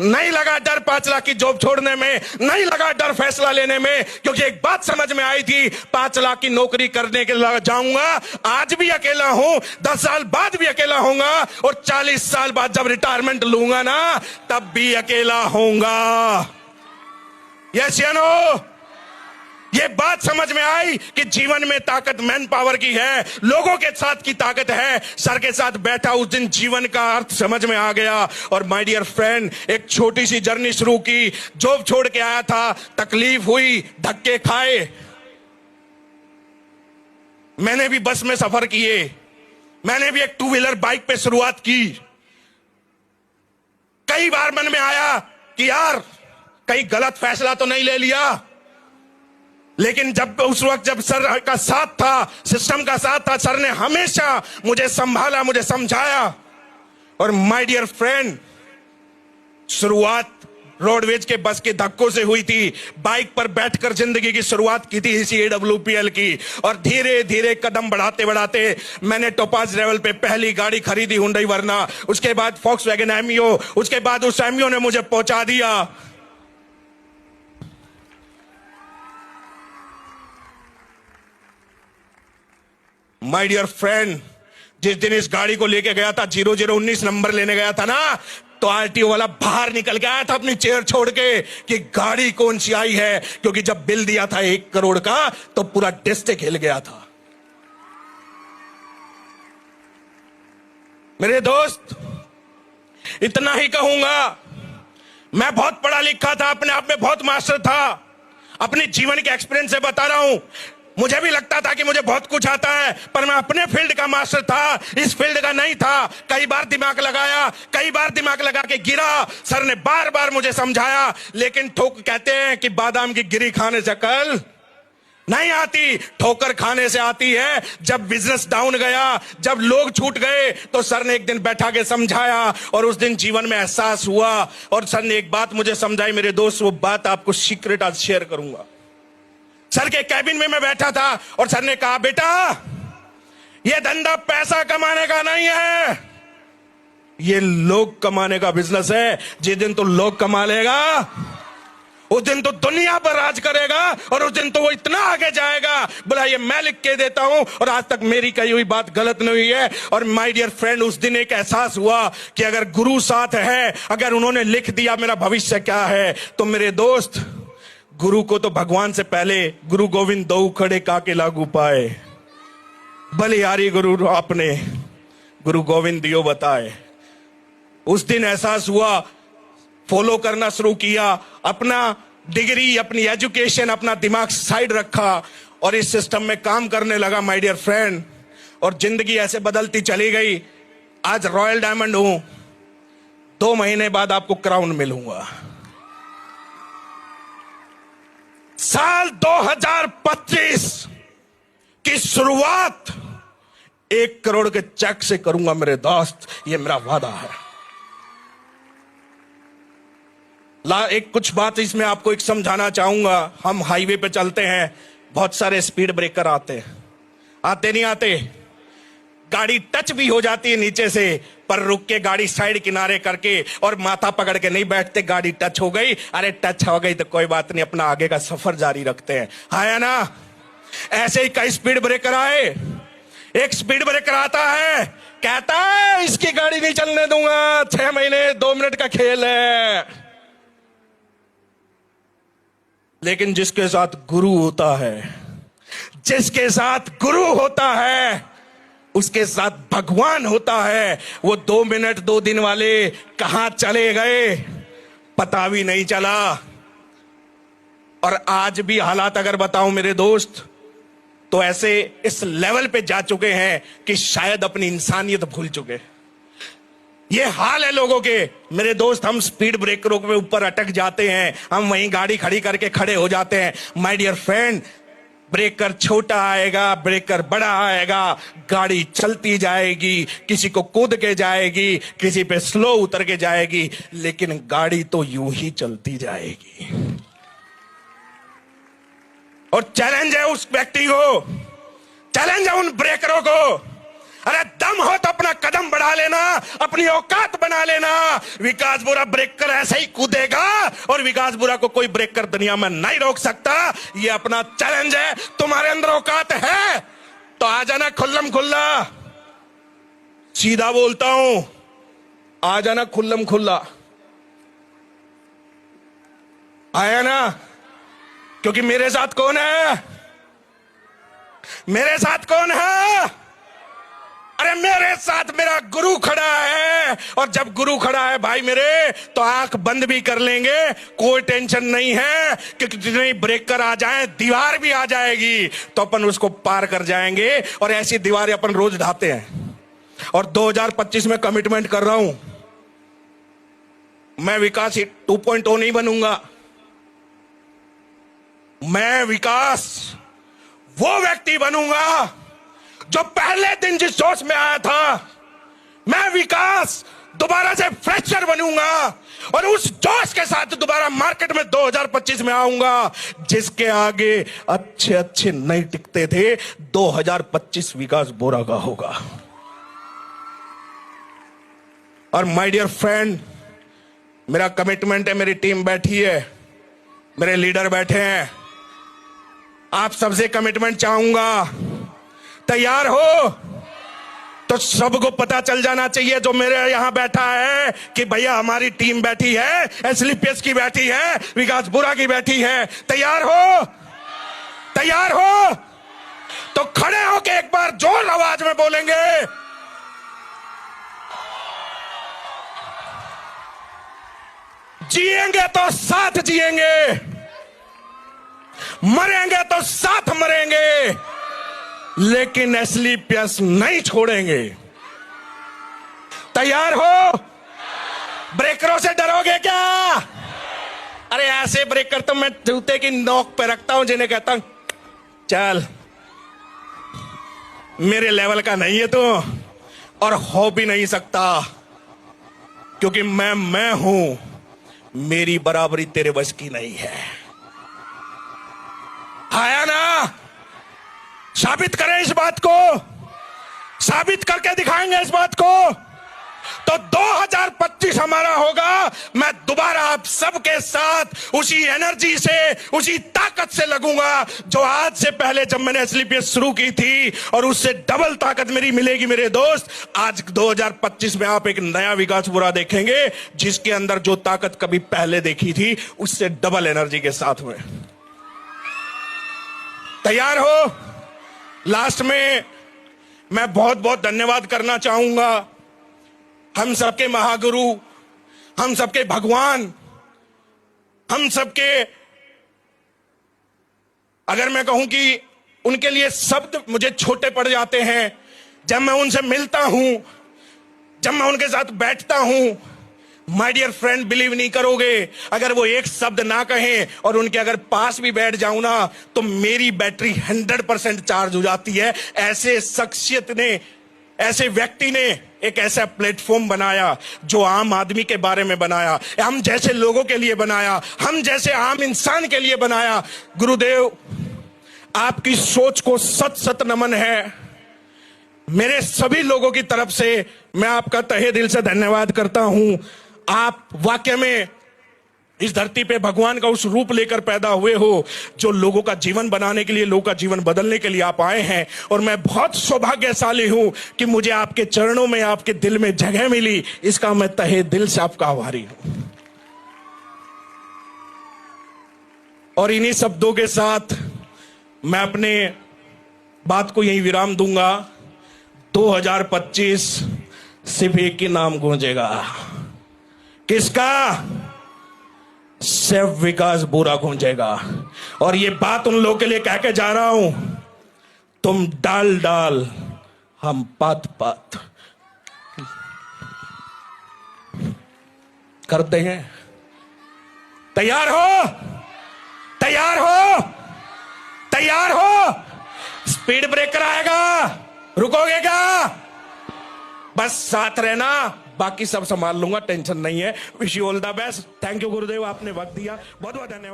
नहीं लगा डर 5 लाख की जॉब छोड़ने में, नहीं लगा डर फैसला लेने में, क्योंकि एक बात समझ में आई थी, 5 लाख की नौकरी करने के लिए जाऊंगा, आज भी अकेला हूं, 10 साल बाद भी अकेला होऊंगा, और 40 साल बाद जब रिटायरमेंट लूंगा ना, तब भी अकेला होऊंगा। यस या नो? ये बात समझ में आई कि जीवन में ताकत मैन पावर की है, लोगों के साथ की ताकत है। सर के साथ बैठा उस दिन जीवन का अर्थ समझ में आ गया। और माय डियर फ्रेंड, एक छोटी सी जर्नी शुरू की, जॉब छोड़ के आया था, तकलीफ हुई, धक्के खाए, मैंने भी बस में सफर किए, मैंने भी एक 2 व्हीलर बाइक पे शुरुआत की। कई बार मन में आया कि यार कहीं गलत फैसला तो नहीं ले लिया, लेकिन जब उस वक्त जब सर का साथ था, सिस्टम का साथ था, सर ने हमेशा मुझे संभाला, मुझे समझाया। और माय डियर फ्रेंड, शुरुआत रोडवेज के बस के धक्कों से हुई थी। बाइक पर बैठकर जिंदगी की शुरुआत की थी इसी AWPL की, और धीरे धीरे कदम बढ़ाते बढ़ाते मैंने टोपाज लेवल पे पहली गाड़ी खरीदी, हुंडई वर्ना, उसके बाद फॉक्सवैगन एमियो, उसके बाद उस एमियो ने मुझे पहुंचा दिया माय डियर फ्रेंड। जिस दिन इस गाड़ी को लेके गया था, 0019 नंबर लेने गया था ना, तो RTO वाला बाहर निकल के आया था अपनी चेयर छोड़ के कि गाड़ी कौन सी आई है, क्योंकि जब बिल दिया था 1 करोड़ का तो पूरा डिस्ट्रिक्ट हिल गया था। मेरे दोस्त, इतना ही कहूंगा, मैं बहुत पढ़ा लिखा था, अपने आप में बहुत मास्टर था, अपने जीवन के एक्सपीरियंस से बता रहा हूं। मुझे भी लगता था कि मुझे बहुत कुछ आता है, पर मैं अपने फील्ड का मास्टर था, इस फील्ड का नहीं था। कई बार दिमाग लगाया, कई बार दिमाग लगा के गिरा, सर ने बार बार मुझे समझाया, लेकिन ठोक कहते हैं कि बादाम की गिरी खाने से अकल नहीं आती, ठोकर खाने से आती है। जब बिजनेस डाउन गया, जब लोग छूट गए, तो सर ने एक दिन बैठा के समझाया, और उस दिन जीवन में एहसास हुआ। और सर ने एक बात मुझे समझाई मेरे दोस्त, वो बात आपको सीक्रेट आज शेयर करूंगा। सर के कैबिन में मैं बैठा था और सर ने कहा, बेटा ये धंधा पैसा कमाने का नहीं है, ये लोग कमाने का बिजनेस है। जिस दिन तो लोग कमा लेगा, उस दिन तो दुनिया पर राज करेगा, और उस दिन तो वो इतना आगे जाएगा, बोला ये मैं लिख के देता हूं, और आज तक मेरी कही हुई बात गलत नहीं हुई है। और माय डियर फ्रेंड, उस दिन एक एहसास हुआ कि अगर गुरु साथ है, अगर उन्होंने लिख दिया मेरा भविष्य क्या है, तो मेरे दोस्त, गुरु को तो भगवान से पहले गुरु गोविंद दो खड़े काके लागू पाए, बलिहारी गुरु आपने गुरु गोविंद दियो बताए। उस दिन एहसास हुआ, फॉलो करना शुरू किया, अपना डिग्री, अपनी एजुकेशन, अपना दिमाग साइड रखा, और इस सिस्टम में काम करने लगा माय डियर फ्रेंड। और जिंदगी ऐसे बदलती चली गई। आज रॉयल डायमंड हूं, 2 महीने बाद आपको क्राउन मिलूंगा। साल 2025 की शुरुआत 1 करोड़ के चेक से करूंगा मेरे दोस्त, ये मेरा वादा है। एक कुछ बात इसमें आपको एक समझाना चाहूंगा। हम हाईवे पे चलते हैं, बहुत सारे स्पीड ब्रेकर आते नहीं आते, गाड़ी टच भी हो जाती है नीचे से, पर रुक के गाड़ी साइड किनारे करके और माथा पकड़ के नहीं बैठते। गाड़ी टच हो गई, अरे टच हो गई तो कोई बात नहीं, अपना आगे का सफर जारी रखते हैं, है ना। ऐसे ही कई स्पीड ब्रेकर आए। एक स्पीड ब्रेकर आता है, कहता है इसकी गाड़ी नहीं चलने दूंगा, 6 महीने 2 मिनट का खेल है। लेकिन जिसके साथ गुरु होता है, जिसके साथ गुरु होता है, उसके साथ भगवान होता है, वो 2 मिनट 2 दिन वाले कहां चले गए पता भी नहीं चला। और आज भी हालात अगर बताऊं मेरे दोस्त, तो ऐसे इस लेवल पे जा चुके हैं कि शायद अपनी इंसानियत भूल चुके। ये हाल है लोगों के मेरे दोस्त। हम स्पीड ब्रेकरों के ऊपर अटक जाते हैं, हम वहीं गाड़ी खड़ी करके खड़े हो जाते हैं। माय डियर फ्रेंड, ब्रेकर छोटा आएगा, ब्रेकर बड़ा आएगा, गाड़ी चलती जाएगी, किसी को कूद के जाएगी, किसी पे स्लो उतर के जाएगी, लेकिन गाड़ी तो यूं ही चलती जाएगी। और चैलेंज है उस व्यक्ति को, चैलेंज है उन ब्रेकरों को, अरे दम हो तो अपना कदम बढ़ा लेना, अपनी औकात बना लेना। विकास बुरा ब्रेकर ऐसे ही कूदेगा और विकास बुरा को कोई ब्रेकर दुनिया में नहीं रोक सकता। ये अपना चैलेंज है। तुम्हारे अंदर औकात है तो आ जाना खुल्लम खुल्ला। सीधा बोलता हूं, आ जाना खुल्लम खुल्ला। आया ना? क्योंकि मेरे साथ कौन है? मेरे साथ कौन है? अरे मेरे साथ मेरा गुरु खड़ा है। और जब गुरु खड़ा है भाई मेरे, तो आंख बंद भी कर लेंगे, कोई टेंशन नहीं है। क्योंकि जितने ब्रेकर आ जाए, दीवार भी आ जाएगी तो अपन उसको पार कर जाएंगे। और ऐसी दीवारें अपन रोज ढाते हैं। और 2025 में कमिटमेंट कर रहा हूं, मैं विकास 2.0 नहीं बनूंगा। मैं विकास वो व्यक्ति बनूंगा जो पहले दिन जिस जोश में आया था। मैं विकास दोबारा से फ्रेशर बनूंगा और उस जोश के साथ दोबारा मार्केट में 2025 में आऊंगा। जिसके आगे अच्छे अच्छे नहीं टिकते थे, 2025 विकास बोरा का होगा। और माय डियर फ्रेंड, मेरा कमिटमेंट है, मेरी टीम बैठी है, मेरे लीडर बैठे हैं, आप सबसे कमिटमेंट चाहूंगा। तैयार हो? तो सबको पता चल जाना चाहिए जो मेरे यहां बैठा है कि भैया हमारी टीम बैठी है, एसलीपीएस की बैठी है, विकास बुरा की बैठी है। तैयार हो? तैयार हो? तो खड़े होके एक बार जोर आवाज में बोलेंगे, जिएंगे तो साथ जिएंगे, मरेंगे तो साथ मरेंगे, लेकिन एसलीपीएस नहीं छोड़ेंगे। तैयार हो? ब्रेकरों से डरोगे क्या? अरे ऐसे ब्रेकर तो मैं जूते की नोक पे रखता हूं जिन्हें कहता हूं चल, मेरे लेवल का नहीं है तो, और हो भी नहीं सकता। क्योंकि मैं हूं, मेरी बराबरी तेरे बस की नहीं है। आया ना? साबित करें इस बात को, साबित करके दिखाएंगे इस बात को। तो 2025 हमारा होगा। मैं दोबारा आप सबके साथ उसी एनर्जी से, उसी ताकत से लगूंगा जो आज से पहले जब मैंने एसलीपीएस शुरू की थी, और उससे डबल ताकत मेरी मिलेगी मेरे दोस्त। आज 2025 में आप एक नया विकास बुरा देखेंगे जिसके अंदर जो ताकत कभी पहले देखी थी उससे डबल एनर्जी के साथ में। तैयार हो? लास्ट में मैं बहुत बहुत धन्यवाद करना चाहूंगा हम सबके महागुरु, हम सबके भगवान, हम सबके, अगर मैं कहूं कि उनके लिए शब्द मुझे छोटे पड़ जाते हैं जब मैं उनसे मिलता हूं, जब मैं उनके साथ बैठता हूं। माय डियर फ्रेंड, बिलीव नहीं करोगे, अगर वो एक शब्द ना कहें और उनके अगर पास भी बैठ जाऊं ना, तो मेरी बैटरी 100% चार्ज हो जाती है। ऐसे शख्सियत ने, ऐसे व्यक्ति ने एक ऐसा प्लेटफॉर्म बनाया जो आम आदमी के बारे में बनाया, हम जैसे लोगों के लिए बनाया, हम जैसे आम इंसान के लिए बनाया। गुरुदेव, आपकी सोच को सत सत नमन है। मेरे सभी लोगों की तरफ से मैं आपका तहे दिल से धन्यवाद करता हूं। आप वाकई में इस धरती पे भगवान का उस रूप लेकर पैदा हुए हो जो लोगों का जीवन बनाने के लिए, लोगों का जीवन बदलने के लिए आप आए हैं। और मैं बहुत सौभाग्यशाली हूं कि मुझे आपके चरणों में, आपके दिल में जगह मिली। इसका मैं तहे दिल से आपका आभारी हूं। और इन्हीं शब्दों के साथ मैं अपने बात को यही विराम दूंगा। 2025 सिर्फ एक ही नाम गूंजेगा। किसका? सिर्फ विकास बुरा गूंजेगा। और ये बात उन लोगों के लिए कह के जा रहा हूं, तुम डाल डाल, हम पात पात करते हैं। तैयार हो? तैयार हो? तैयार हो? स्पीड ब्रेकर आएगा, रुकोगे क्या? बस साथ रहना, बाकी सब संभाल लूंगा, टेंशन नहीं है। Wish you all the best. Thank you गुरुदेव, आपने वक्त दिया, बहुत बहुत धन्यवाद।